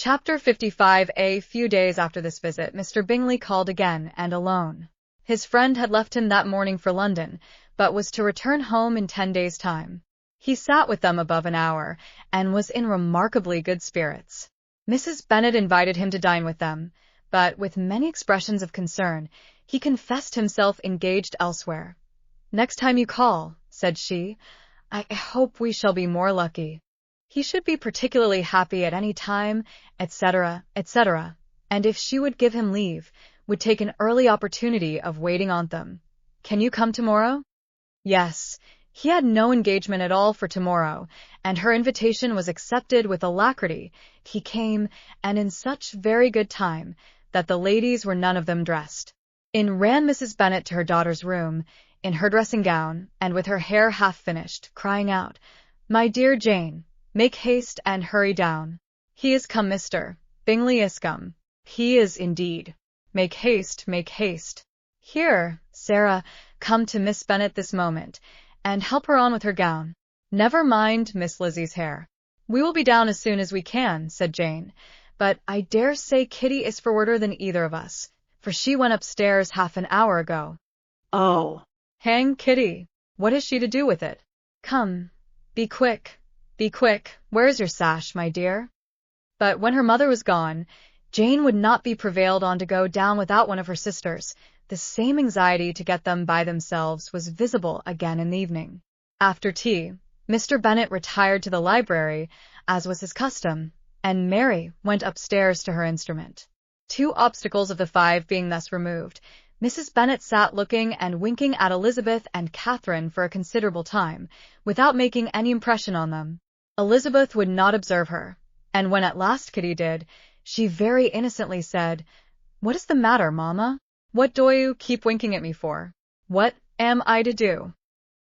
Chapter 55. A few days after this visit, Mr. Bingley called again, and alone. His friend had left him that morning for London, but was to return home in 10 days' time. He sat with them above an hour, and was in remarkably good spirits. Mrs. Bennet invited him to dine with them, but, with many expressions of concern, he confessed himself engaged elsewhere. "Next time you call," said she, "I hope we shall be more lucky. He should be particularly happy at any time," etc., etc., and if she would give him leave, would take an early opportunity of waiting on them. "Can you come tomorrow?" Yes, he had no engagement at all for tomorrow, and her invitation was accepted with alacrity. He came, and in such very good time, that the ladies were none of them dressed. In ran Mrs. Bennet to her daughter's room, in her dressing gown, and with her hair half finished, crying out, "My dear Jane, make haste and hurry down. He is come, Mr. Bingley is come. He is indeed. Make haste, make haste. Here, Sarah, come to Miss Bennet this moment, and help her on with her gown. Never mind Miss Lizzie's hair." "We will be down as soon as we can," said Jane, "but I dare say Kitty is forwarder than either of us, for she went upstairs half an hour ago." "Oh, "Hang Kitty! What has she to do with it? Come, be quick, be quick. Where's your sash, my dear?" But when her mother was gone, Jane would not be prevailed on to go down without one of her sisters. The same anxiety to get them by themselves was visible again in the evening. After tea, Mr. Bennet retired to the library, as was his custom, and Mary went upstairs to her instrument. 2 obstacles of the 5 being thus removed, Mrs. Bennet sat looking and winking at Elizabeth and Catherine for a considerable time, without making any impression on them. Elizabeth would not observe her, and when at last Kitty did, she very innocently said, "What is the matter, mamma? What do you keep winking at me for? What am I to do?"